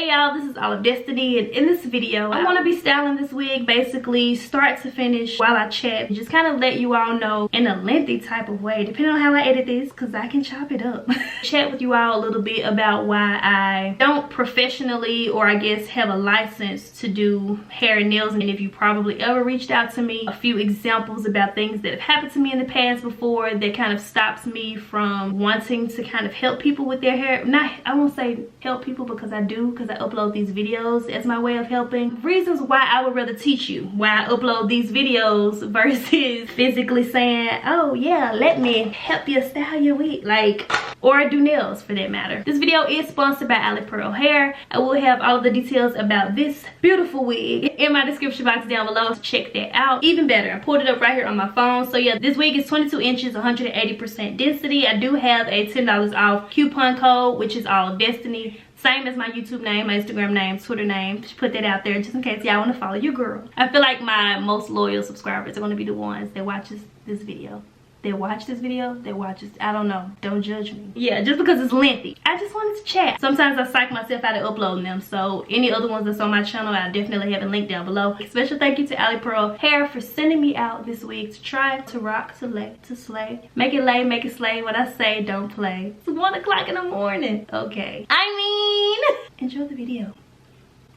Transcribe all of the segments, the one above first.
Hey y'all, this is All of Destiny, and in this video I'm gonna be styling this wig basically start to finish while I chat, just kind of let you all know in a lengthy type of way depending on how I edit this, because I can chop it up. Chat with you all a little bit about why I don't professionally, or I guess have a license to do hair and nails, and if you probably ever reached out to me, a few examples about things that have happened to me in the past before that kind of stops me from wanting to kind of help people with their hair. I won't say help people, because I do, because I upload these videos as my way of helping. Reasons why I would rather teach you, why I upload these videos versus physically saying, oh yeah, let me help you style your wig, like, or do nails for that matter. This video is sponsored by Alipearl Hair. I will have all of the details about this beautiful wig in my description box down below, so check that out. Even better, I pulled it up right here on my phone. So yeah, this wig is 22 inches, 180% density. I do have a $10 off coupon code, which is All of Destiny. Same as my YouTube name, my Instagram name, Twitter name. Just put that out there just in case y'all want to follow your girl. I feel like my most loyal subscribers are going to be the ones that watches this video. They watch this video, they watch this, I don't know, don't judge me. Yeah, just because it's lengthy. I just wanted to chat. Sometimes I psych myself out of uploading them, so any other ones that's on my channel, I definitely have a link down below. Special thank you to Alipearl Hair for sending me out this week to try, to rock, to lay, to slay. Make it lay, make it slay. What I say, don't play. It's 1 o'clock in the morning. Okay. Enjoy the video.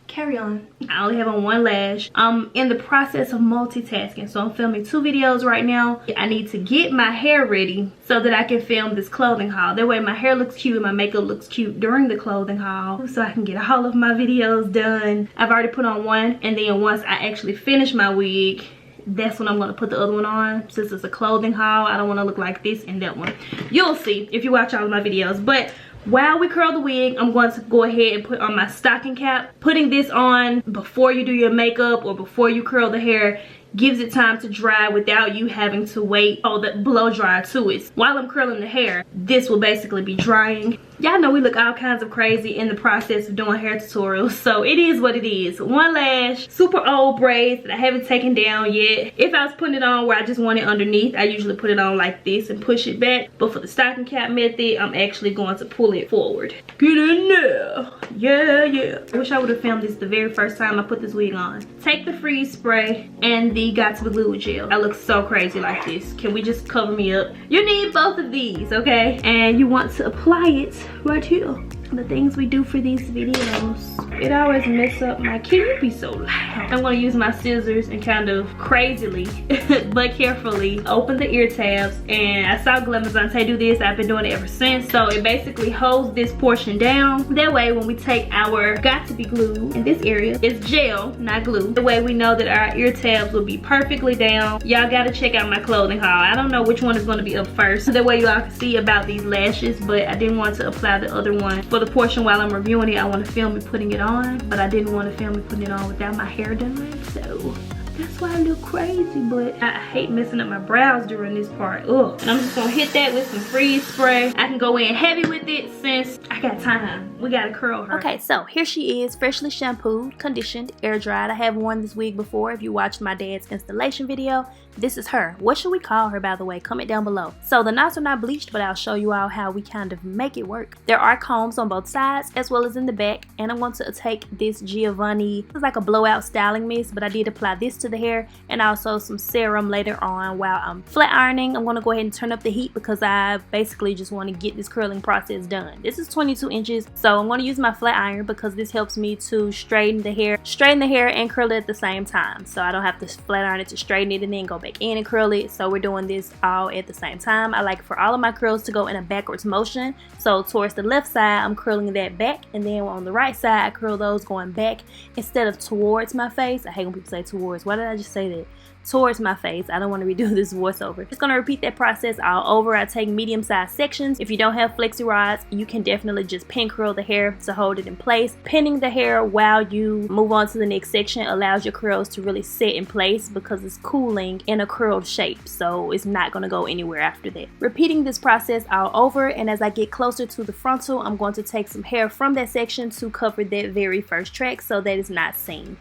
Carry on. I only have on one lash. I'm in the process of multitasking, so I'm filming 2 videos right now. I need to get my hair ready so that I can film this clothing haul. That way my hair looks cute and my makeup looks cute during the clothing haul, so I can get all of my videos done. I've already put on one, and then once I actually finish my wig, that's when I'm going to put the other one on. Since it's a clothing haul, I don't want to look like this and that one. You'll see if you watch all of my videos. But while we curl the wig, I'm going to go ahead and put on my stocking cap. Putting this on before you do your makeup or before you curl the hair gives it time to dry without you having to wait the blow dryer to it. While I'm curling the hair, this will basically be drying. Y'all know we look all kinds of crazy in the process of doing hair tutorials, so it is what it is. One lash, super old braids that I haven't taken down yet. If I was putting it on where I just want it underneath, I usually put it on like this and push it back, but for the stocking cap method, I'm actually going to pull it forward. Get in there. Yeah. I wish I would have filmed this the very first time I put this wig on. Take the freeze spray and the got to be glued gel. I look so crazy like this. Can we just cover me up? You need both of these, okay? And you want to apply it right here. The things we do for these videos. It always mess up my, can you be so loud? I'm gonna use my scissors and kind of crazily but carefully open the ear tabs. And I saw Glamazante do this. I've been doing it ever since. So it basically holds this portion down. That way when we take our got to be glue in this area, it's gel, not glue. The way we know that our ear tabs will be perfectly down. Y'all gotta check out my clothing haul. I don't know which one is gonna be up first. That way y'all can see about these lashes, but I didn't want to apply the other one for the portion while I'm reviewing it. I want to film me putting it on, but I didn't want to film me putting it on without my hair done, so that's why I look crazy. But I hate messing up my brows during this part. Ugh. And I'm just gonna hit that with some freeze spray. I can go in heavy with it since I got time. We gotta curl her. Okay, so here she is, freshly shampooed, conditioned, air dried. I have worn this wig before. If you watched my dad's installation video, this is her. What should we call her, by the way? Comment down below. So the knots are not bleached, but I'll show you all how we kind of make it work. There are combs on both sides as well as in the back, and I'm going to take this GRWM. It's like a blowout styling mist, but I did apply this to the hair and also some serum later on while I'm flat ironing. I'm going to go ahead and turn up the heat because I basically just want to get this curling process done. This is 22 inches, so I'm going to use my flat iron because this helps me to straighten the hair and curl it at the same time, so I don't have to flat iron it to straighten it and then go back in and curl it. So we're doing this all at the same time. I like for all of my curls to go in a backwards motion, so towards the left side I'm curling that back, and then on the right side I curl those going back instead of towards my face. I hate when people say towards. Why did I just say that? Towards my face. I don't want to redo this voiceover. Just gonna repeat that process all over. I take medium-sized sections. If you don't have flexi rods, you can definitely just pin curl the hair to hold it in place. Pinning the hair while you move on to the next section allows your curls to really set in place because it's cooling in a curled shape, so it's not gonna go anywhere after that. Repeating this process all over, and as I get closer to the frontal, I'm going to take some hair from that section to cover that very first track so that it's not seen.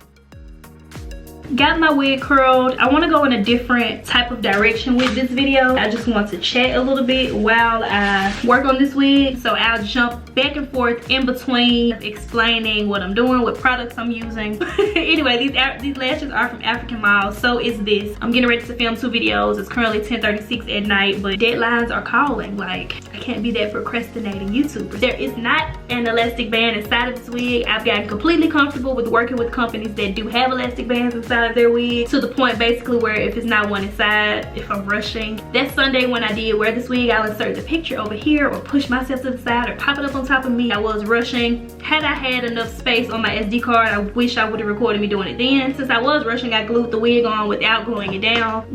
got my wig curled. I want to go in a different type of direction with this video. I just want to chat a little bit while I work on this wig, so I'll jump back and forth in between explaining what I'm doing, what products I'm using. Anyway, these lashes are from African Mall. So is this. I'm getting ready to film 2 videos. It's currently 10:36 at night, but deadlines are calling. Like, I can't be that procrastinating YouTuber. There is not an elastic band inside of this wig. I've gotten completely comfortable with working with companies that do have elastic bands inside of their wig, to the point basically where if it's not one inside, if I'm rushing. That Sunday when I did wear this wig, I'll insert the picture over here or push myself to the side or pop it up on top of me. I was rushing. Had I had enough space on my SD card, I wish I would have recorded me doing it then. Since I was rushing, I glued the wig on without gluing it down.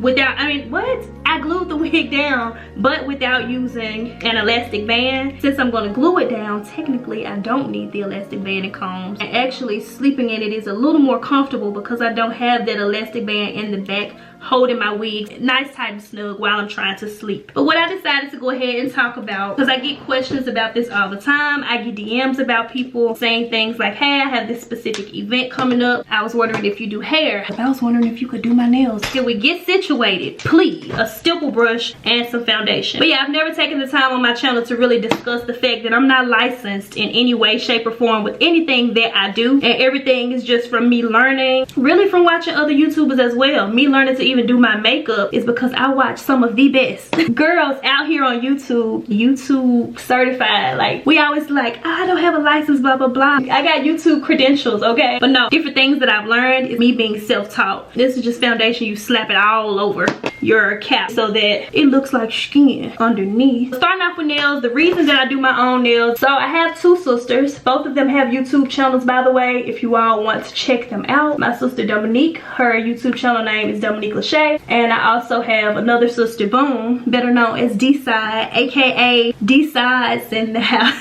I glued the wig down, but without using an elastic band. Since I'm gonna glue it down, technically I don't need the elastic band and combs. And actually sleeping in it is a little more comfortable because I don't have that elastic band in the back holding my wig nice, tight, and snug while I'm trying to sleep. But what I decided to go ahead and talk about, because I get questions about this all the time. I get DMs about people saying things like, hey, I have this specific event coming up. I was wondering if you do hair. I was wondering if you could do my nails. Can we get situated? Please, a stipple brush and some foundation. But yeah, I've never taken the time on my channel to really discuss the fact that I'm not licensed in any way, shape, or form with anything that I do. And everything is just from me learning, really from watching other YouTubers as well. Me learning to even do my makeup is because I watch some of the best girls out here on YouTube certified. Like, we always like, oh, I don't have a license, blah blah blah. I got YouTube credentials, okay? But no, different things that I've learned is me being self-taught. This is just foundation. You slap it all over your cap so that it looks like skin underneath. Starting off with nails, the reason that I do my own nails, so I have 2 sisters. Both of them have YouTube channels, by the way, if you all want to check them out. My sister Dominique, her YouTube channel name is Dominique ᶫᵒ, and I also have another sister, Boom, better known as D-Side, aka D-Sides in the house.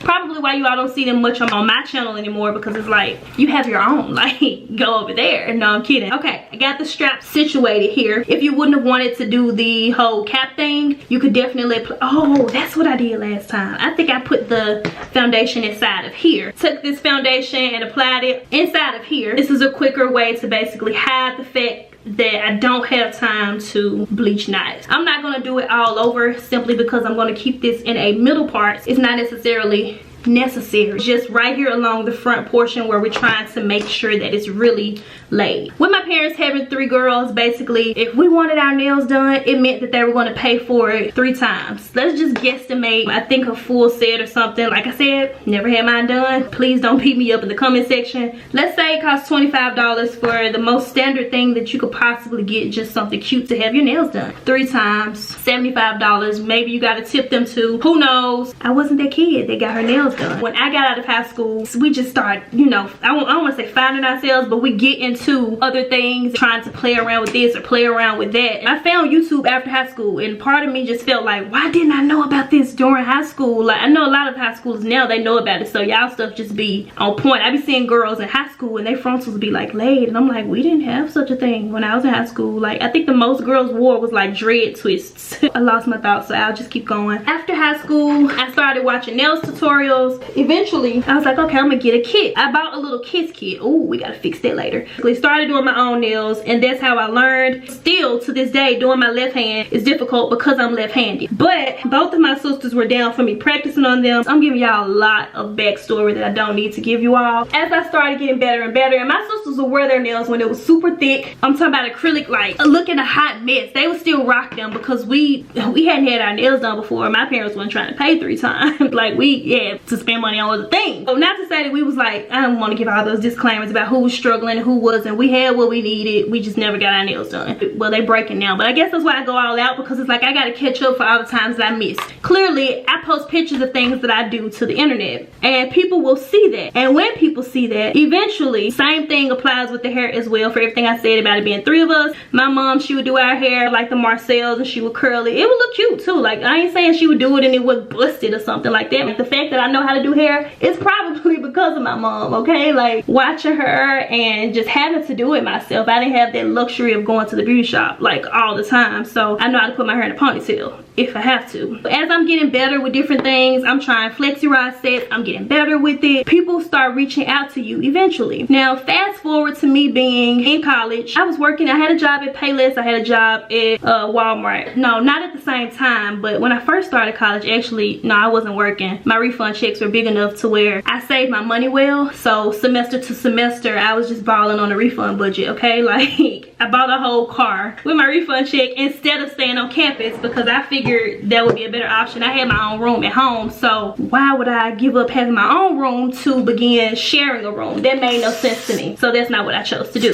Probably why you all don't see them much on my channel anymore, because it's like, you have your own, like, go over there. No, I'm kidding. Okay, I got the strap situated here. If you wouldn't have wanted to do the whole cap thing, you could definitely oh, that's what I did last time. I think I put the foundation inside of here. Took this foundation and applied it inside of here. This is a quicker way to basically hide the fact that I don't have time to bleach knives. I'm not gonna do it all over simply because I'm gonna keep this in a middle part. It's not necessarily necessary, just right here along the front portion where we're trying to make sure that it's really laid. With my parents having 3 girls, basically if we wanted our nails done, it meant that they were going to pay for it 3 times. Let's just guesstimate, I think a full set or something. Like I said, never had mine done. Please don't beat me up in the comment section. Let's say it costs $25 for the most standard thing that you could possibly get, just something cute to have your nails done. 3 times, $75. Maybe you got to tip them too, who knows. I wasn't that kid that got her nails done. When I got out of high school, we just started, you know, I don't want to say finding ourselves, but we get into other things, trying to play around with this or play around with that. And I found YouTube after high school, and part of me just felt like, why didn't I know about this during high school? Like, I know a lot of high schools now, they know about it, so y'all stuff just be on point. I be seeing girls in high school and they frontals be like laid, and I'm like, we didn't have such a thing when I was in high school. Like, I think the most girls wore was like dread twists. I lost my thoughts, so I'll just keep going. After high school, I started watching nails tutorials. Eventually, I was like, okay, I'm gonna get a kit. I bought a little kiss kit. Oh, we gotta fix that later. I started doing my own nails, and that's how I learned. Still, to this day, doing my left hand is difficult because I'm left-handed. But both of my sisters were down for me practicing on them. I'm giving y'all a lot of backstory that I don't need to give you all. As I started getting better and better, and my sisters would wear their nails when it was super thick. I'm talking about acrylic, like looking a hot mess. They would still rock them because we hadn't had our nails done before. My parents weren't trying to pay 3 times. Like, to spend money on other things. So not to say that we was like, I don't want to give all those disclaimers about who was struggling and who wasn't. We had what we needed, we just never got our nails done. Well, they breaking now, but I guess that's why I go all out, because it's like I gotta catch up for all the times that I missed. Clearly, I post pictures of things that I do to the internet, and people will see that. And when people see that, eventually, same thing applies with the hair as well. For everything I said about it being 3 of us, my mom, she would do our hair like the Marcells, and she would curl it. It would look cute too. Like, I ain't saying she would do it and it would bust it or something like that. Like, the fact that I know how to do hair, it's probably because of my mom, okay? Like, watching her and just having to do it myself. I didn't have that luxury of going to the beauty shop like all the time, so I know how to put my hair in a ponytail. if I have to. But as I'm getting better with different things, I'm trying flexi rod sets, I'm getting better with it, people start reaching out to you eventually. Now fast forward to me being in college. I was working, I had a job at Payless, I had a job at Walmart. No, not at the same time, but when I first started college, actually, no, I wasn't working. My refund checks were big enough to where I saved my money well. So semester to semester, I was just balling on the refund budget, okay? Like, I bought a whole car with my refund check instead of staying on campus because I figured that would be a better option. I had my own room at home, so why would I give up having my own room to begin sharing a room? That made no sense to me. So that's not what I chose to do.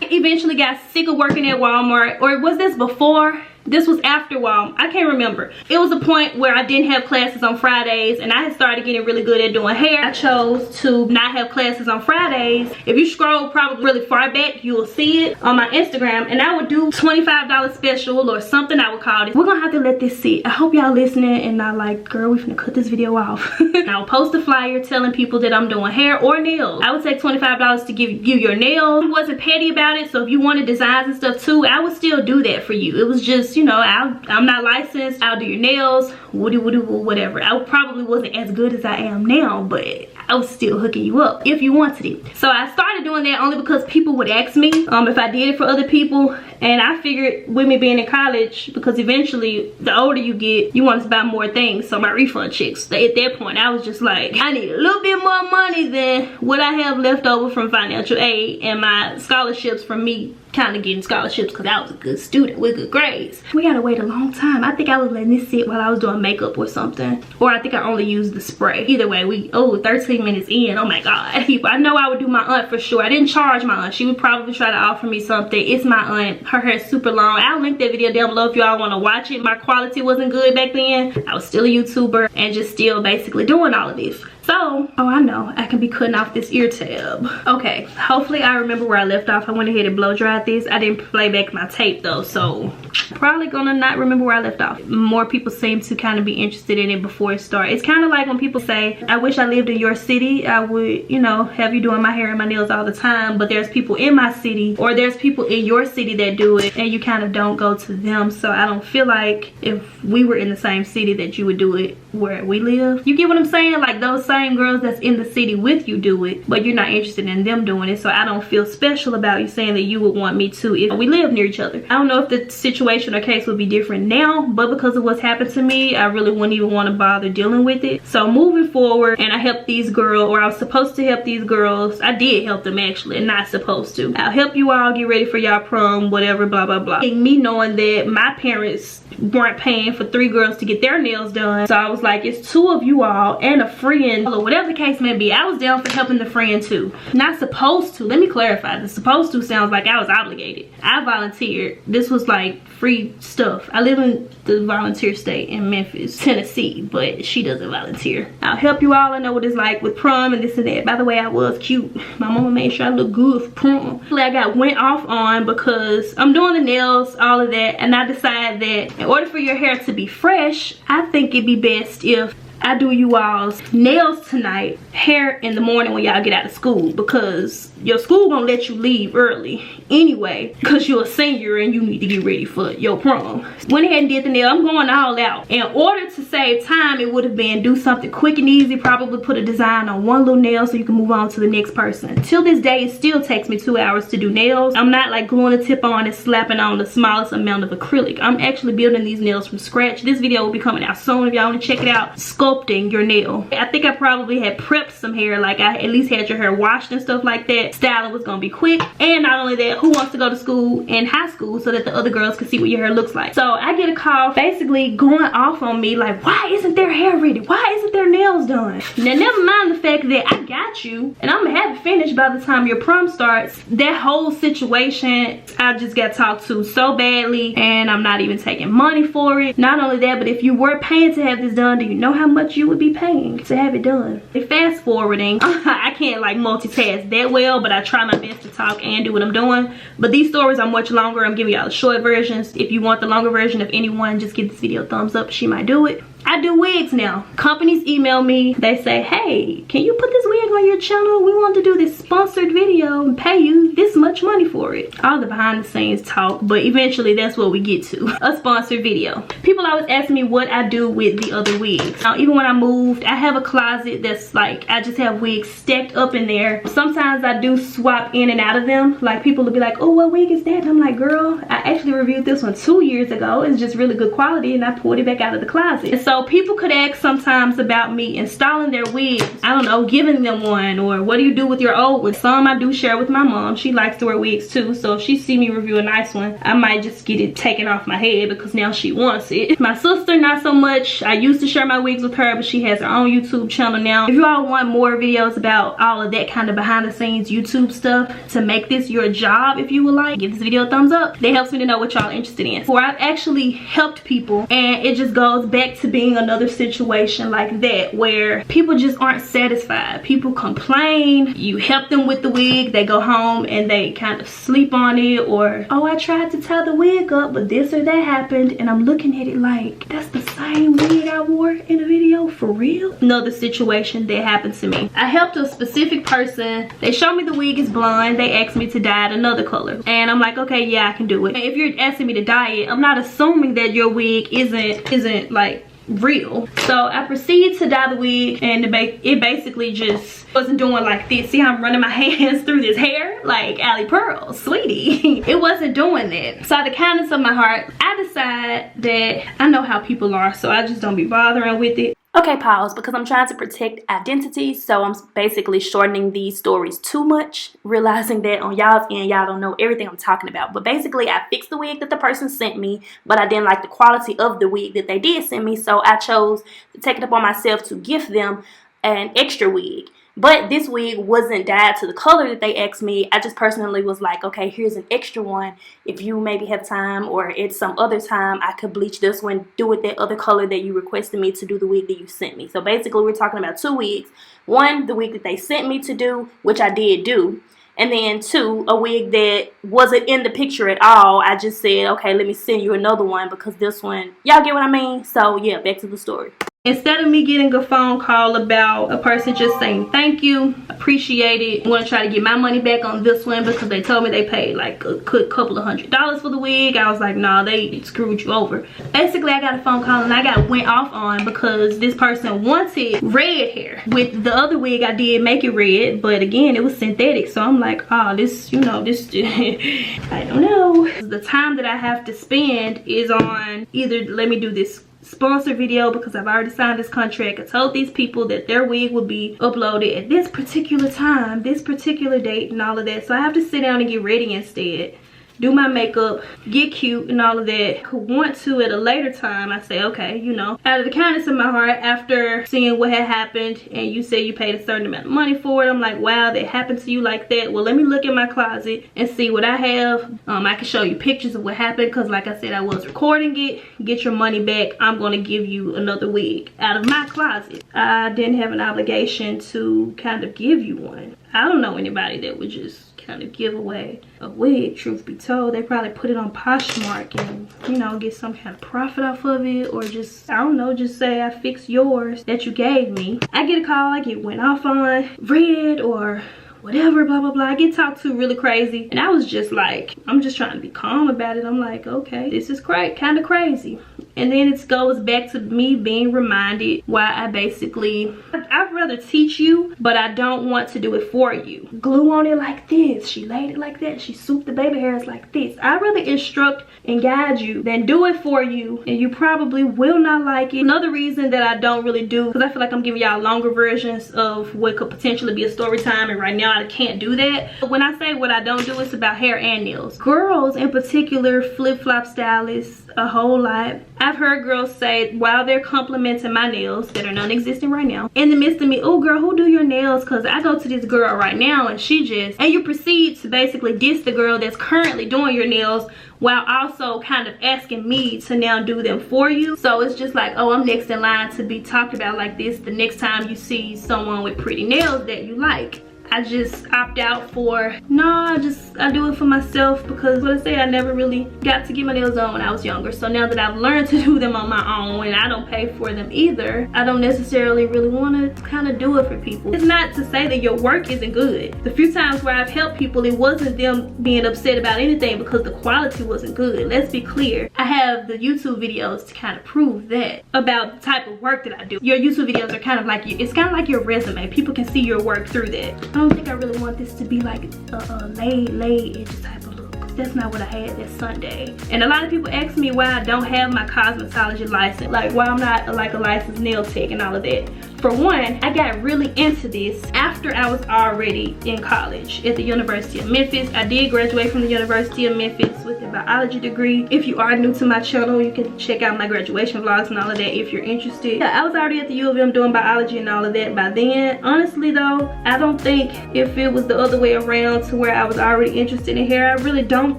I eventually got sick of working at Walmart, or was this before? This was after Walmart. I can't remember. It was a point where I didn't have classes on Fridays and I had started getting really good at doing hair. I chose to not have classes on Fridays. If you scroll probably really far back, you will see it on my Instagram, and I would do $25 special or something I would call it. We're gonna have to let this sit. I hope y'all listening and not like, girl, we finna cut this video off. I'll post a flyer telling people that I'm doing hair or nails. I would take $25 to give you your nails. I wasn't petty about it, so if you wanted designs and stuff too, I would still do that for you. It was just, you know, I'm not licensed. I'll do your nails, whatever. I probably wasn't as good as I am now, but I was still hooking you up if you wanted it. So I started doing that only because people would ask me if I did it for other people, and I figured with me being in college, because eventually the older you get, you want to buy more things. So my refund checks, at that point I was just like, I need a little bit more money than what I have left over from financial aid and my scholarships from me kind of getting scholarships because I was a good student with good grades. We gotta wait a long time. I think I was letting this sit while I was doing makeup or something, or I think I only used the spray. Either way, 13 minutes in. Oh my god. I know I would do my aunt for sure. I didn't charge my aunt. She would probably try to offer me something. It's my aunt. Her hair is super long. I'll link that video down below if y'all want to watch it. My quality wasn't good back then. I was still a YouTuber and just still basically doing all of this. So, oh, I know, I can be cutting off this ear tab. Okay, hopefully I remember where I left off. I went ahead and blow dried this. I didn't play back my tape though, so probably gonna not remember where I left off. More people seem to kind of be interested in it before it starts. It's kind of like when people say, I wish I lived in your city. I would, you know, have you doing my hair and my nails all the time, but there's people in my city, or there's people in your city that do it, and you kind of don't go to them. So I don't feel like if we were in the same city that you would do it where we live. You get what I'm saying? Like those same girls that's in the city with you do it, but you're not interested in them doing it. So I don't feel special about you saying that you would want me to if we live near each other. I don't know if the situation or case would be different now, but because of what's happened to me, I really wouldn't even want to bother dealing with it. So moving forward, and I helped these girls, or I was supposed to help these girls. I did help them actually, and not supposed to. I'll help you all get ready for y'all prom, whatever, blah blah blah. And me knowing that my parents weren't paying for 3 girls to get their nails done, so I was like, it's 2 of you all and a friend, or whatever the case may be. I was down for helping the friend too. Not supposed to. Let me clarify. The supposed to sounds like I was obligated. I volunteered. This was like free stuff. I live in the volunteer state in Memphis, Tennessee, but she doesn't volunteer. I'll help you all. I know what it's like with prom and this and that. By the way, I was cute. My mama made sure I looked good for prom. I got went off on because I'm doing the nails, all of that, and I decided that in order for your hair to be fresh, I think it'd be best if I do you all's nails tonight, hair in the morning when y'all get out of school, because your school gonna let you leave early anyway because you're a senior and you need to get ready for your prom. Went ahead and did the nail. I'm going all out. In order to save time, it would have been do something quick and easy, probably put a design on one little nail so you can move on to the next person. Till this day, it still takes me 2 hours to do nails. I'm not like gluing a tip on and slapping on the smallest amount of acrylic. I'm actually building these nails from scratch. This video will be coming out soon if y'all want to check it out. Sculpting your nail. I think I probably had prepped some hair, like I at least had your hair washed and stuff like that. Styling was gonna be quick, and not only that, who wants to go to school in high school so that the other girls can see what your hair looks like? So I get a call basically going off on me like, why isn't their hair ready? Why isn't their nails done? Now never mind the fact that I got you and I'm gonna have it finished by the time your prom starts. That whole situation, I just got talked to so badly, and I'm not even taking money for it. Not only that, but if you were paying to have this done, do you know how much you would be paying to have it done? And fast forwarding, I can't like multitask that well, but I try my best to talk and do what I'm doing. But these stories are much longer. I'm giving y'all the short versions. If you want the longer version of anyone, just give this video a thumbs up. She might do it. I do wigs now. Companies email me, they say, hey, can you put this wig on your channel? We want to do this sponsored video and pay you this much money for it. All the behind the scenes talk, but eventually that's what we get to, a sponsored video. People always ask me what I do with the other wigs. Now, even when I moved, I have a closet that's like, I just have wigs stacked up in there. Sometimes I do swap in and out of them. Like, people will be like, oh, what wig is that? And I'm like, girl, I actually reviewed this one 2 years ago. It's just really good quality, and I pulled it back out of the closet. And so people could ask sometimes about me installing their wigs. I don't know, giving them one, or what do you do with your old ones? Some I do share with my mom. She likes to wear wigs too, so if she see me review a nice one, I might just get it taken off my head because now she wants it. My sister, not so much. I used to share my wigs with her, but she has her own YouTube channel now. If you all want more videos about all of that kind of behind the scenes YouTube stuff to make this your job, if you would like, give this video a thumbs up. That helps me to know what y'all are interested in. For I've actually helped people, and it just goes back to being another situation like that where people just aren't satisfied. People complain, you help them with the wig, they go home and they kind of sleep on it, or oh, I tried to tie the wig up but this or that happened, and I'm looking at it like, that's the same wig I wore in the video, for real? Another situation that happened to me. I helped a specific person. They showed me the wig is blonde. They asked me to dye it another color, and I'm like, okay, yeah, I can do it. If you're asking me to dye it, I'm not assuming that your wig isn't like real. So I proceeded to dye the wig, and it basically just wasn't doing like this. See how I'm running my hands through this hair like Alipearl, sweetie. It wasn't doing that. So out of the kindness of my heart, I decide that I know how people are, so I just don't be bothering with it. Okay, pause, because I'm trying to protect identity, so I'm basically shortening these stories too much, realizing that on y'all's end, y'all don't know everything I'm talking about. But basically, I fixed the wig that the person sent me, but I didn't like the quality of the wig that they did send me, so I chose to take it upon myself to gift them an extra wig. But this wig wasn't dyed to the color that they asked me. I just personally was like, okay, here's an extra one. If you maybe have time, or at some other time, I could bleach this one, do it that other color that you requested me to do the wig that you sent me. So basically, we're talking about two wigs. One, the wig that they sent me to do, which I did do. And then two, a wig that wasn't in the picture at all. I just said, okay, let me send you another one because this one, y'all get what I mean? So yeah, back to the story. Instead of me getting a phone call about a person just saying thank you, appreciate it, I'm going to try to get my money back on this one because they told me they paid like a good couple of $100s for the wig. I was like, nah, they screwed you over. Basically, I got a phone call and I got went off on because this person wanted red hair. With the other wig, I did make it red, but again, it was synthetic. So I'm like, oh, this, you know, this, I don't know. The time that I have to spend is on either let me do this sponsor video because I've already signed this contract. I told these people that their wig would be uploaded at this particular time, this particular date, and all of that. So I have to sit down and get ready instead, do my makeup, get cute and all of that. Who want to at a later time, I say, okay, you know, out of the kindness of my heart, after seeing what had happened and you say you paid a certain amount of money for it, I'm like, wow, that happened to you like that. Well, let me look in my closet and see what I have. I can show you pictures of what happened because like I said, I was recording it. Get your money back. I'm going to give you another wig out of my closet. I didn't have an obligation to kind of give you one. I don't know anybody that would just kind of give away a wig, truth be told. They probably put it on Poshmark and, you know, get some kind of profit off of it, or just, I don't know, just say I fixed yours that you gave me. I get a call, I get went off on, read or whatever, blah blah blah. I get talked to really crazy, and I was just like, I'm just trying to be calm about it. I'm like, okay, this is kind of crazy. And then it goes back to me being reminded why I basically, I'd rather teach you, but I don't want to do it for you. Glue on it like this, she laid it like that, she souped the baby hairs like this. I'd rather instruct and guide you than do it for you, and you probably will not like it. Another reason that I don't really do, because I feel like I'm giving y'all longer versions of what could potentially be a story time, and right now I can't do that. But when I say what I don't do, it's about hair and nails. Girls in particular flip-flop stylists a whole lot. I've heard girls say while they're complimenting my nails that are non-existent right now, in the midst of me, oh girl, who do your nails? Because I go to this girl right now and she just, and you proceed to basically diss the girl that's currently doing your nails while also kind of asking me to now do them for you. So it's just like, oh, I'm next in line to be talked about like this the next time you see someone with pretty nails that you like. I just opt out for, no, I do it for myself, because what I say, I never really got to get my nails on when I was younger. So now that I've learned to do them on my own and I don't pay for them either, I don't necessarily really want to kind of do it for people. It's not to say that your work isn't good. The few times where I've helped people, it wasn't them being upset about anything because the quality wasn't good. Let's be clear. I have the YouTube videos to kind of prove that about the type of work that I do. Your YouTube videos are kind of like, it's kind of like your resume. People can see your work through that. I don't think I really want this to be like a laid edge type of look. That's not what I had that Sunday. And a lot of people ask me why I don't have my cosmetology license, like why I'm not like a licensed nail tech and all of that. For one, I got really into this after I was already in college at the University of Memphis. I did graduate from the University of Memphis with a biology degree. If you are new to my channel, you can check out my graduation vlogs and all of that if you're interested. Yeah, I was already at the U of M doing biology and all of that by then. Honestly though, I don't think if it was the other way around to where I was already interested in hair, I really don't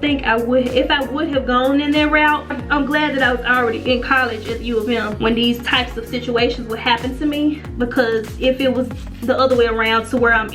think I would, if I would have gone in that route. I'm glad that I was already in college at the U of M when these types of situations would happen to me. Because if it was the other way around to where I'm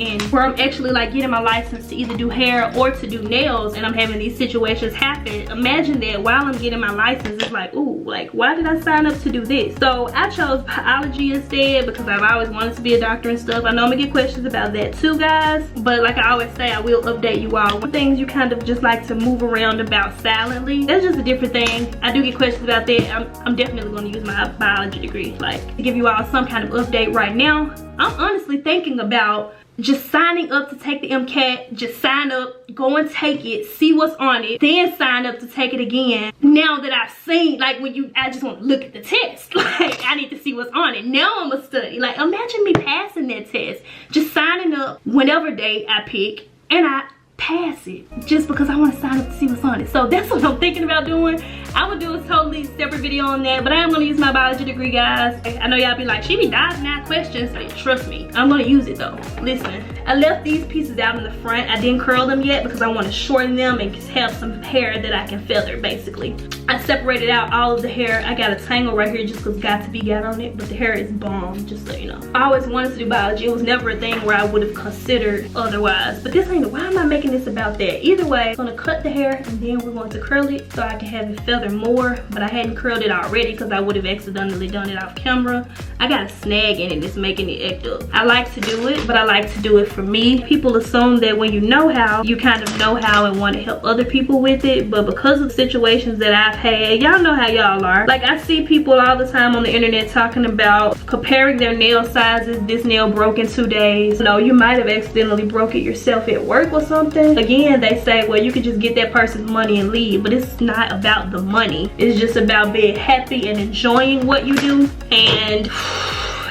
actually like getting my license to either do hair or to do nails, and I'm having these situations happen, imagine that while I'm getting my license, it's like, ooh, like why did I sign up to do this? So I chose biology instead because I've always wanted to be a doctor and stuff. I know I'm gonna get questions about that too, guys, but like I always say, I will update you all. One things you kind of just like to move around about silently, that's just a different thing. I do get questions about that. I'm definitely going to use my biology degree like to give you all some kind of update. Right now, I'm honestly thinking about just signing up to take the MCAT. Just sign up, go and take it, see what's on it, then sign up to take it again. Now that I've seen, like when I just want to look at the test, like I need to see what's on it. Now I'm gonna study. Like imagine me passing that test, just signing up whenever day I pick, and I pass it just because I want to sign up to see what's on it. So that's what I'm thinking about doing. I would do a totally separate video on that, but I am going to use my biology degree, guys. I know y'all be like, she be dodging out questions. Like, trust me, I'm going to use it though. Listen, I left these pieces out in the front. I didn't curl them yet because I want to shorten them and have some hair that I can feather, basically. I separated out all of the hair. I got a tangle right here just because got to be got on it, but the hair is bomb, just so you know. I always wanted to do biology. It was never a thing where I would have considered otherwise, but this ain't, why am I making this about that? Either way, I'm gonna cut the hair and then we're going to curl it so I can have it feather more, but I hadn't curled it already because I would have accidentally done it off camera. I got a snag in it that's making it act up. I like to do it, but I like to do it for me. People assume that when you know how, you kind of know how and want to help other people with it, but because of situations that I've had, y'all know how y'all are. Like I see people all the time on the internet talking about comparing their nail sizes. This nail broke in 2 days. No, you might have accidentally broke it yourself at work or something. Again, they say, well, you could just get that person's money and leave, but it's not about the money. It's just about being happy and enjoying what you do. And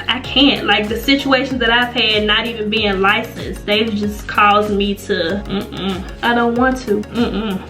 I can't, like the situations that I've had not even being licensed, they've just caused me to, I don't want to,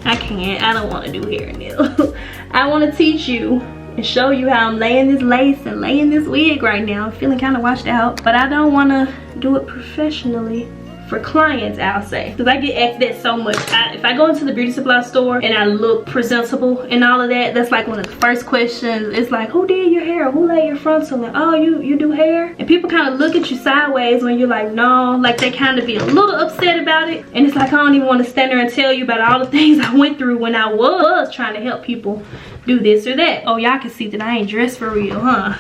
I can't, I don't want to do hair and nails. I want to teach you and show you how I'm laying this lace and laying this wig right now. I'm feeling kind of washed out, but I don't want to do it professionally. For clients, I'll say, because I get asked that so much. If I go into the beauty supply store and I look presentable and all of that, that's like one of the first questions. It's like, who did your hair? Who laid your frontal? And oh, you do hair? And people kind of look at you sideways when you're like, no, like they kind of be a little upset about it. And it's like, I don't even want to stand there and tell you about all the things I went through when I was trying to help people do this or that. Oh, y'all can see that I ain't dressed for real, huh?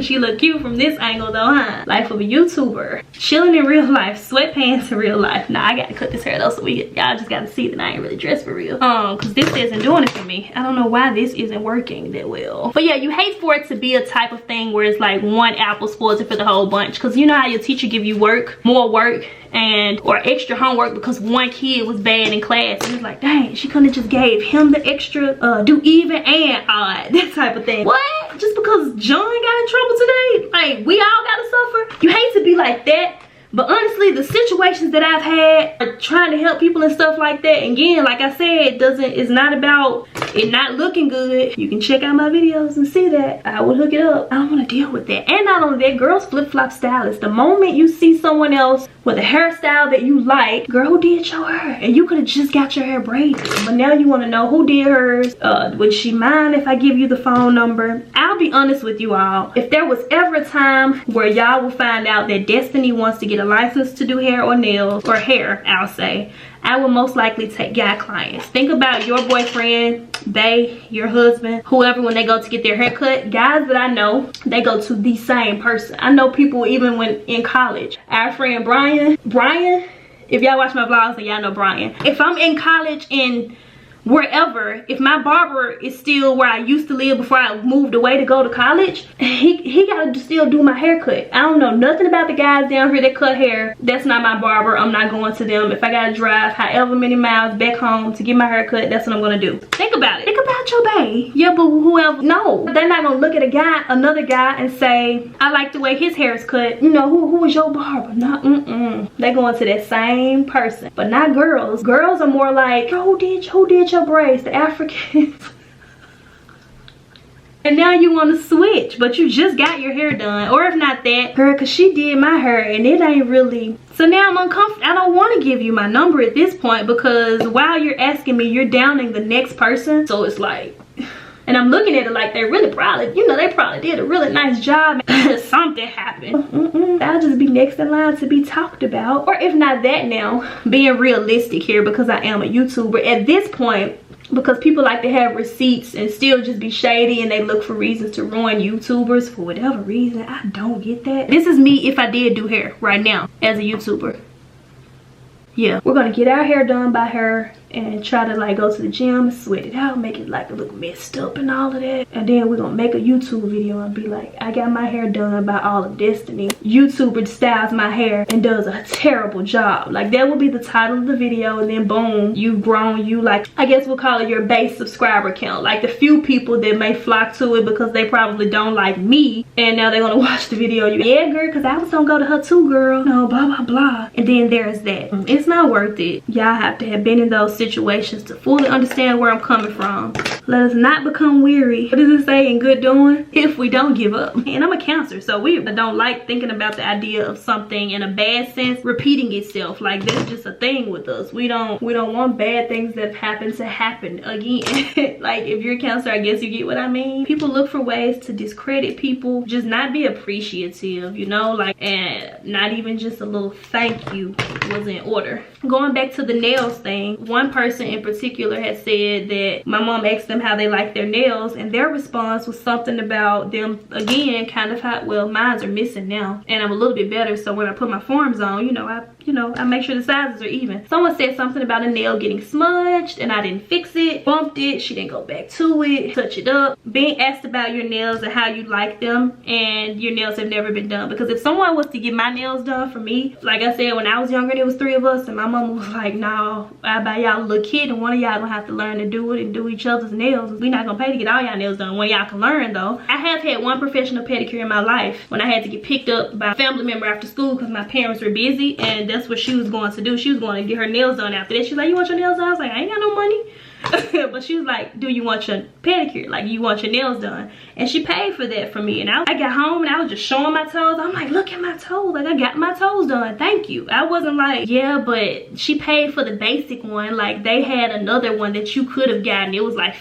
She look cute from this angle though, huh? Life of a YouTuber. Chilling in real life, sweatpants in real life. Nah, I gotta cut this hair though, so y'all just gotta see that I ain't really dressed for real. Cause this isn't doing it for me. I don't know why this isn't working that well. But yeah, you hate for it to be a type of thing where it's like one apple spoils it for the whole bunch. Cause you know how your teacher give you more work, or extra homework because one kid was bad in class, and it's like, dang, she couldn't have just gave him the extra, do even and odd, that type of thing. What? Just because John got in trouble today, like we all gotta suffer? You hate to be like that. But honestly, the situations that I've had are trying to help people and stuff like that. And again, like I said, it's not about it not looking good. You can check out my videos and see that. I would hook it up. I don't want to deal with that. And not only that, girls flip-flop stylists. The moment you see someone else with a hairstyle that you like, girl, who did your hair? And you could have just got your hair braided. But now you want to know who did hers. Would she mind if I give you the phone number? I'll be honest with you all. If there was ever a time where y'all will find out that Destiny wants to get a a license to do hair or nails, or hair, I'll say, I will most likely take guy clients. Think about your boyfriend, they, your husband, whoever, when they go to get their hair cut. Guys that I know, they go to the same person. I know people even when in college. Our friend Brian, if y'all watch my vlogs, then y'all know Brian. If I'm in college in wherever, if my barber is still where I used to live before I moved away to go to college, he gotta still do my haircut. I don't know nothing about the guys down here that cut hair. That's not my barber. I'm not going to them. If I gotta drive however many miles back home to get my hair cut, that's what I'm gonna do. Think about it. Think about your bae. Yeah, but whoever. No, they're not gonna look at a guy, another guy, and say, I like the way his hair is cut. You know, who was your barber? Not They going to that same person. But not girls. Girls are more like, who did your braids? The Africans. And now you want to switch, but you just got your hair done. Or if not that, girl, because she did my hair and it ain't really. So now I'm uncomfortable. I don't want to give you my number at this point, because while you're asking me, you're downing the next person. So it's like, and I'm looking at it like they really probably, you know, they probably did a really nice job. Something happened. I'll just be next in line to be talked about. Or if not that, now being realistic here, because I am a YouTuber at this point, because people like to have receipts and still just be shady, and they look for reasons to ruin YouTubers for whatever reason. I don't get that. This is me if I did do hair right now as a YouTuber. Yeah, we're gonna get our hair done by her and try to like go to the gym, sweat it out, make it like look messed up and all of that. And then we're gonna make a YouTube video and be like, I got my hair done by All of Destiny. YouTuber styles my hair and does a terrible job. Like that will be the title of the video, and then boom, you've grown, you like, I guess we'll call it your base subscriber count. Like the few people that may flock to it because they probably don't like me, and now they're gonna watch the video. Yeah, girl, because I was gonna go to her too, girl. No, blah, blah, blah. And then there's that. It's not worth it. Y'all have to have been in those situations to fully understand where I'm coming from. Let us not become weary. What does it say in good doing? If we don't give up. And I'm a Cancer, so we don't like thinking about the idea of something in a bad sense repeating itself. Like that's just a thing with us. We don't want bad things that have happened to happen again. Like if you're a Cancer, I guess you get what I mean. People look for ways to discredit people, just not be appreciative, you know, like, and not even just a little thank you was in order. Going back to the nails thing, one person in particular had said that my mom asked them how they like their nails, and their response was something about them, again, kind of how, well, mines are missing now and I'm a little bit better, so when I put my forms on, I make sure the sizes are even. Someone said something about a nail getting smudged and I didn't fix it, bumped it, she didn't go back to it, touch it up. Being asked about your nails and how you like them, and your nails have never been done. Because if someone was to get my nails done for me, like I said, when I was younger, there was 3 of us, and my mama was like, no, I buy y'all a little kit, and one of y'all gonna have to learn to do it and do each other's nails. We not gonna pay to get all y'all nails done. One of y'all can learn though. I have had one professional pedicure in my life when I had to get picked up by a family member after school because my parents were busy, and that's what she was going to do. She was going to get her nails done after that. She's like, you want your nails done? I was like, I ain't got no money. But she was like, do you want your pedicure? Like, you want your nails done? And she paid for that for me. And I got home and I was just showing my toes. I'm like, look at my toes. Like, I got my toes done. Thank you. I wasn't like, yeah, but she paid for the basic one. Like, they had another one that you could have gotten. It was like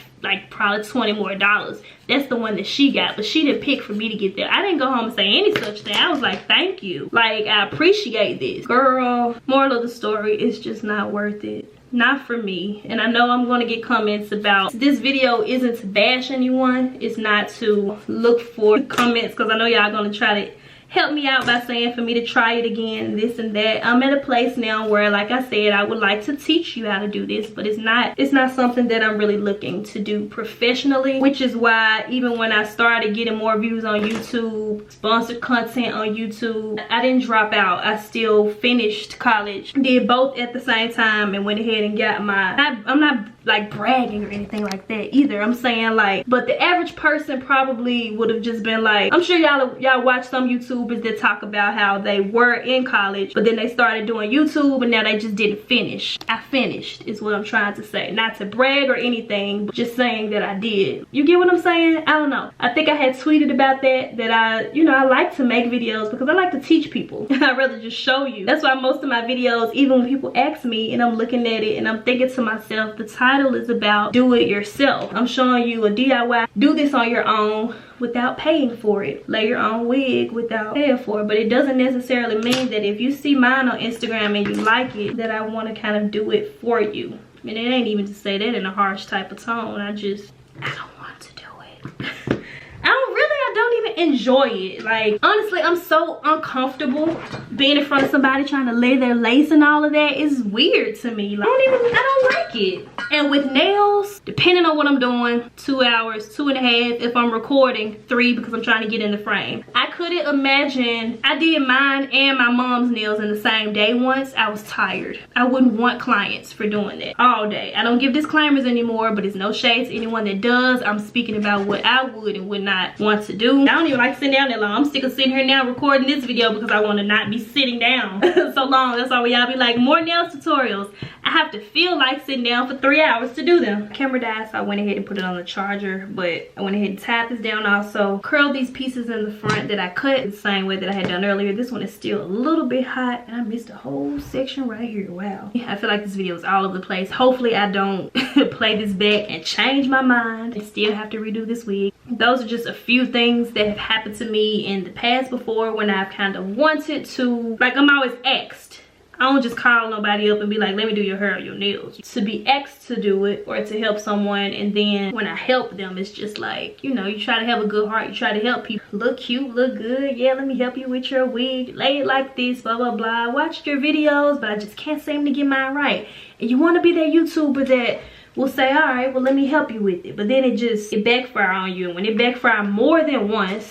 probably $20 more. That's the one that she got, but she didn't pick for me to get there. I didn't go home and say any such thing. I was like, thank you. Like, I appreciate this. Girl, moral of the story, it's just not worth it. Not for me. And I know I'm going to get comments about this video isn't to bash anyone. It's not to look for comments, because I know y'all going to try to help me out by saying for me to try it again, this and that. I'm at a place now where, like I said, I would like to teach you how to do this, but it's not something that I'm really looking to do professionally, which is why even when I started getting more views on YouTube, sponsored content on YouTube, I didn't drop out. I still finished college, did both at the same time, and went ahead and got my, I'm not like bragging or anything like that either. I'm saying, like, but the average person probably would have just been like, I'm sure y'all watch some YouTubers that talk about how they were in college, but then they started doing YouTube and now they just didn't finish. I finished is what I'm trying to say. Not to brag or anything, but just saying that I did. You get what I'm saying? I don't know. I think I had tweeted about that I like to make videos because I like to teach people. I'd rather just show you. That's why most of my videos, even when people ask me and I'm looking at it and I'm thinking to myself, the title is about do it yourself. I'm showing you a DIY. Do this on your own. without paying for it. Lay your own wig without paying for it. But it doesn't necessarily mean that if you see mine on Instagram and you like it, that I want to kind of do it for you. And it ain't even to say that in a harsh type of tone. I don't want to do it. I don't even enjoy it. Like, honestly, I'm so uncomfortable being in front of somebody trying to lay their lace and all of that. Is weird to me. Like, I don't like it. And with nails, depending on what I'm doing, 2 hours, 2.5. If I'm recording, 3 because I'm trying to get in the frame. I couldn't imagine. I did mine and my mom's nails in the same day once. I was tired. I wouldn't want clients for doing that all day. I don't give disclaimers anymore, but it's no shade to anyone that does. I'm speaking about what I would and would not want to do. I don't even like sitting down that long. I'm sick of sitting here now recording this video because I want to not be sitting down so long. That's why y'all be like, more nails tutorials. I have to feel like sitting down for 3 hours to do them. Camera died, so I went ahead and put it on the charger, but I went ahead and tapped this down also. Curled these pieces in the front that I cut the same way that I had done earlier. This one is still a little bit hot, and I missed a whole section right here. Wow. I feel like this video is all over the place. Hopefully I don't play this back and change my mind and still have to redo this wig. Those are just a few things that have happened to me in the past before when I've kind of wanted to, like, I'm always asked. I don't just call nobody up and be like, let me do your hair or your nails. To be asked to do it or to help someone, and then when I help them, it's just like, you know, you try to have a good heart. You try to help people look cute, look good. Yeah, let me help you with your wig. Lay it like this, blah, blah, blah. I watched your videos, but I just can't seem to get mine right. And you want to be that YouTuber that will say, all right, well, let me help you with it. But then it backfire on you. And when it backfire more than once,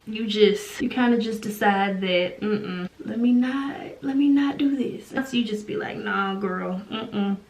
you kind of just decide that, let me not do this. So you just be like, nah, girl,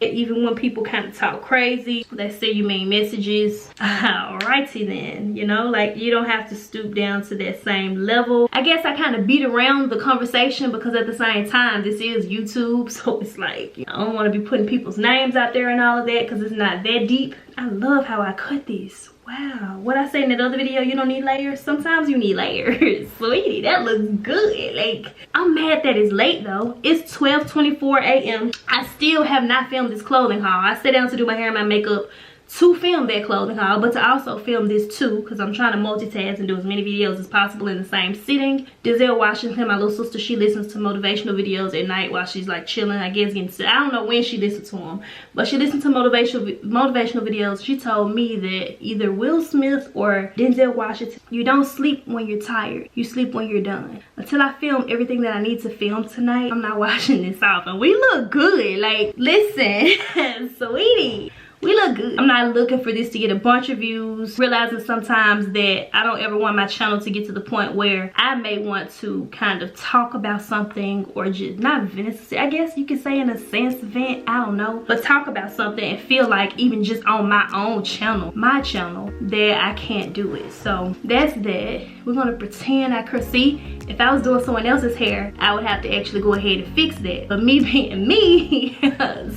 Even when people kind of talk crazy, they say you mean messages, alrighty then, you know, like, you don't have to stoop down to that same level. I guess I kind of beat around the conversation because at the same time, this is YouTube, so it's like, you know, I don't want to be putting people's names out there and all of that because it's not that deep. I love how I cut this. Wow, what I said in that other video, you don't need layers. Sometimes you need layers. Sweetie, that looks good. Like, I'm mad that it's late though. It's 12:24 a.m. I still have not filmed this clothing haul. I sat down to do my hair and my makeup to film that clothing haul, but to also film this too, because I'm trying to multitask and do as many videos as possible in the same sitting. Denzel Washington, my little sister, she listens to motivational videos at night while she's like chilling, I guess, getting sick. I don't know when she listens to them, but she listens to motivational videos. She told me that either Will Smith or Denzel Washington, you don't sleep when you're tired, you sleep when you're done. Until I film everything that I need to film tonight, I'm not washing this off. And we look good. Like, listen, sweetie, we look good. I'm not looking for this to get a bunch of views, realizing sometimes that I don't ever want my channel to get to the point where I may want to kind of talk about something, or just not vent, I guess you could say in a sense vent, I don't know, but talk about something and feel like even just on my own channel, my channel, that I can't do it. So that's that. We're gonna pretend I could see. If I was doing someone else's hair, I would have to actually go ahead and fix that. But me being me,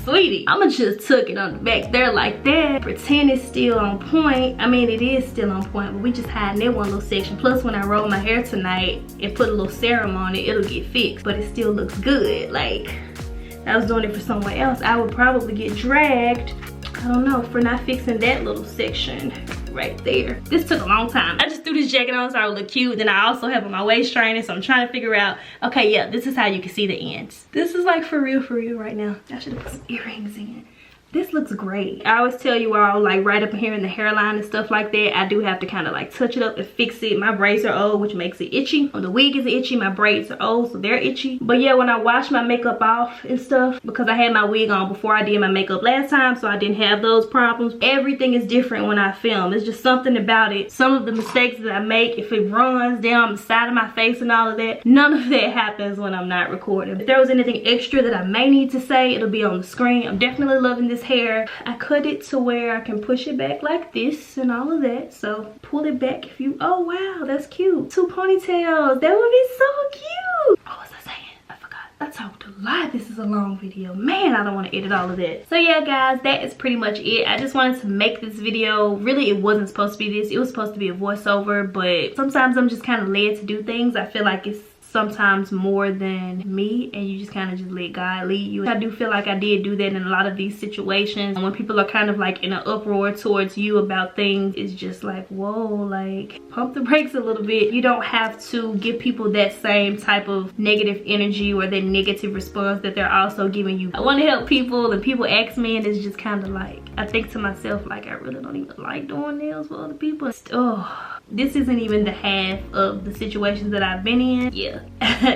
sweetie, I'ma just tuck it on the back there like that. Pretend it's still on point. I mean, it is still on point, but we just hiding that one little section. Plus, when I roll my hair tonight and put a little serum on it, it'll get fixed. But it still looks good. Like, if I was doing it for someone else, I would probably get dragged, I don't know, for not fixing that little section right there. This took a long time. I just threw this jacket on so I would look cute. Then I also have on my waist trainer, so I'm trying to figure out, okay, yeah, this is how you can see the ends. This is like for real right now. I should have put some earrings in. This looks great. I always tell you all, like right up in here in the hairline and stuff like that, I do have to kind of like touch it up and fix it. My braids are old, which makes it itchy. The wig is itchy, my braids are old, so they're itchy. But yeah, when I wash my makeup off and stuff, because I had my wig on before I did my makeup last time, so I didn't have those problems. Everything is different when I film. It's just something about it. Some of the mistakes that I make, if it runs down the side of my face and all of that, none of that happens when I'm not recording. If there was anything extra that I may need to say, it'll be on the screen. I'm definitely loving this hair. I cut it to where I can push it back like this and all of that, so pull it back if you, oh wow, that's cute. 2 ponytails, that would be so cute. What was I saying? I forgot. I talked a lot. This is a long video, man. I don't want to edit all of that. So yeah guys, that is pretty much it. I just wanted to make this video. Really, it wasn't supposed to be this. It was supposed to be a voiceover, but sometimes I'm just kind of led to do things. I feel like it's sometimes more than me, and you just kind of just let God lead you. I do feel like I did do that in a lot of these situations. When people are kind of like in an uproar towards you about things, it's just like, whoa, like pump the brakes a little bit. You don't have to give people that same type of negative energy or that negative response that they're also giving you. I want to help people, and people ask me, and it's just kind of like, I think to myself, like, I really don't even like doing nails for other people. Oh, this isn't even the half of the situations that I've been in. Yeah.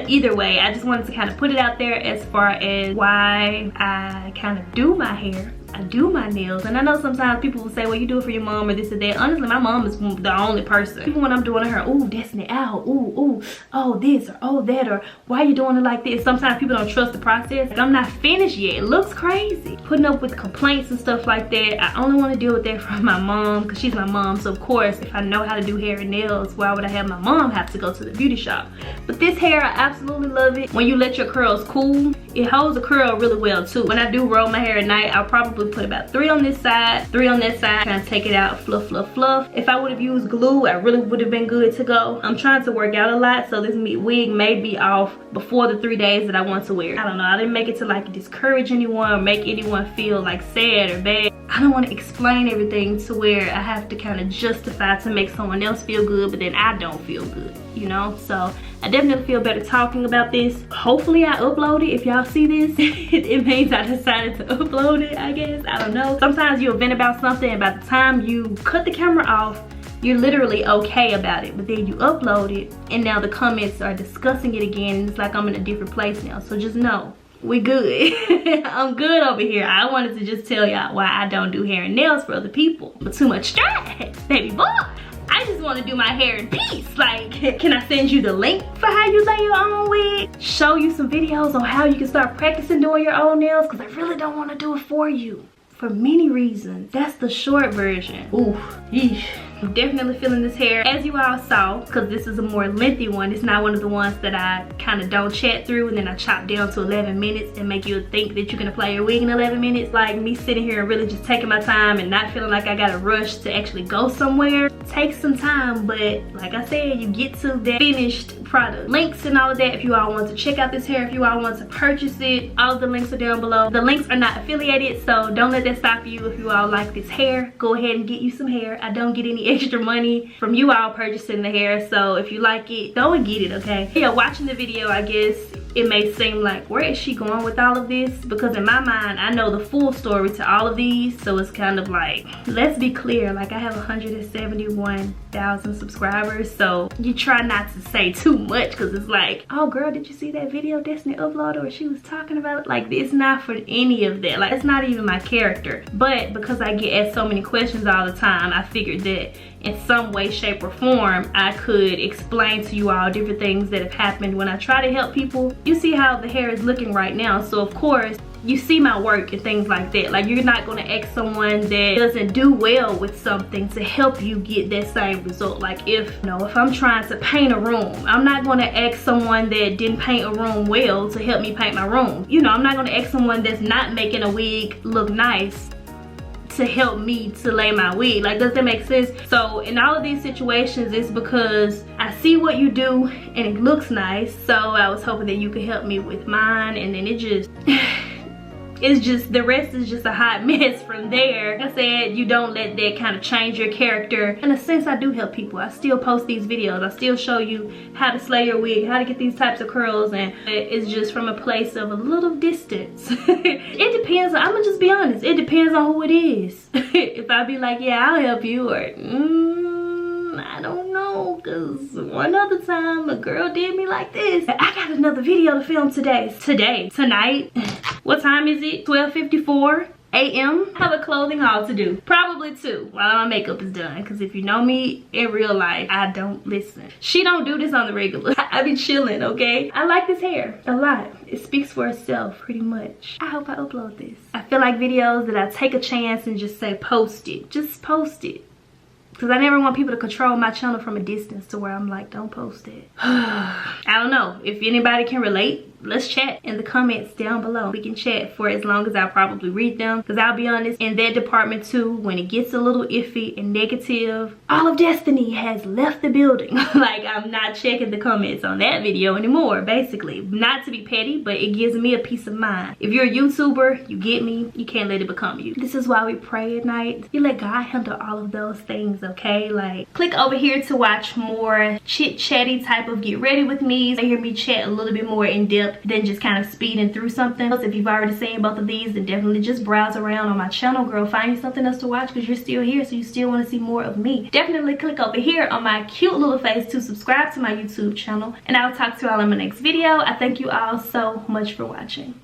Either way, I just wanted to kind of put it out there as far as why I kind of do my hair. I do my nails, and I know sometimes people will say, well, you do it for your mom or this or that. Honestly, my mom is the only person. Even when I'm doing her, ooh, Destiny, ow, ooh, ooh, oh this or oh that, or why you doing it like this? Sometimes people don't trust the process. Like, I'm not finished yet. It looks crazy. Putting up with complaints and stuff like that, I only want to deal with that from my mom, because she's my mom. So of course, if I know how to do hair and nails, why would I have my mom have to go to the beauty shop? But this hair, I absolutely love it. When you let your curls cool, it holds the curl really well too. When I do roll my hair at night, I'll probably put about 3 on this side, 3 on that side, kind of take it out, fluff, fluff, fluff. If I would have used glue, I really would have been good to go. I'm trying to work out a lot, so this wig may be off before the 3 days that I want to wear it. I don't know, I didn't make it to like discourage anyone or make anyone feel like sad or bad. I don't want to explain everything to where I have to kind of justify to make someone else feel good, but then I don't feel good, you know? So I definitely feel better talking about this. Hopefully I upload it. If y'all see this, it means I decided to upload it, I guess. I don't know. Sometimes you'll vent about something, and by the time you cut the camera off, you're literally okay about it, but then you upload it and now the comments are discussing it again, and it's like I'm in a different place now. So just know, we good. I'm good over here. I wanted to just tell y'all why I don't do hair and nails for other people. But too much stress, baby boy. I just want to do my hair in peace. Like, can I send you the link for how you lay your own wig? Show you some videos on how you can start practicing doing your own nails, because I really don't want to do it for you. For many reasons. That's the short version. Ooh, yeesh. I'm definitely feeling this hair. As you all saw, because this is a more lengthy one, it's not one of the ones that I kind of don't chat through and then I chop down to 11 minutes and make you think that you can apply your wig in 11 minutes. Like me sitting here and really just taking my time and not feeling like I got to rush to actually go somewhere. It takes some time, but like I said, you get to that finished product. Links and all of that if you all want to check out this hair, if you all want to purchase it, all of the links are down below. The links are not affiliated, so don't let that stop you. If you all like this hair, go ahead and get you some hair. I don't get any extra money from you all purchasing the hair, so if you like it, go and get it, okay? Yeah, watching the video, I guess it may seem like, where is she going with all of this? Because in my mind, I know the full story to all of these, so it's kind of like, let's be clear, like I have 171,000 subscribers, so you try not to say too much, because it's like, oh girl, did you see that video Destiny uploaded or she was talking about it? Like, it's not for any of that. Like, it's not even my character. But because I get asked so many questions all the time, I figured that in some way, shape, or form, I could explain to you all different things that have happened when I try to help people. You see how the hair is looking right now, so of course, you see my work and things like that. Like, you're not gonna ask someone that doesn't do well with something to help you get that same result. Like, if I'm trying to paint a room, I'm not gonna ask someone that didn't paint a room well to help me paint my room. You know, I'm not gonna ask someone that's not making a wig look nice to help me to lay my wig. Like, does that make sense? So in all of these situations, it's because I see what you do and it looks nice, so I was hoping that you could help me with mine, and then it just it's just, the rest is just a hot mess from there. Like I said, you don't let that kind of change your character. In a sense, I do help people. I still post these videos. I still show you how to slay your wig, how to get these types of curls, and it's just from a place of a little distance. It depends. I'm gonna just be honest. It depends on who it is. If I be like, yeah, I'll help you, or I don't know, because one other time a girl did me like this. I got another video to film tonight. What time is it? 12:54 a.m. I have a clothing haul to do. Probably 2 while my makeup is done, because if you know me in real life, I don't listen. She don't do this on the regular. I be chilling, okay? I like this hair a lot. It speaks for itself pretty much. I hope I upload this. I feel like videos that I take a chance and just say post it. Just post it. Because I never want people to control my channel from a distance to where I'm like, don't post it. I don't know if anybody can relate let's chat in the comments down below. We can chat for as long as I'll probably read them, because I'll be honest, in that department too, when it gets a little iffy and negative, All of Destiny has left the building. Like, I'm not checking the comments on that video anymore, basically. Not to be petty, but it gives me a peace of mind. If you're a YouTuber, you get me, you can't let it become you. This is why we pray at night. You let God handle all of those things, okay? Like, click over here to watch more chit chatty type of get ready with me. They hear me chat a little bit more in depth than just kind of speeding through something. If you've already seen both of these, then definitely just browse around on my channel, girl. Find you something else to watch, because you're still here, so you still want to see more of me. Definitely click over here on my cute little face to subscribe to my YouTube channel, and I'll talk to you all in my next video. I thank you all so much for watching.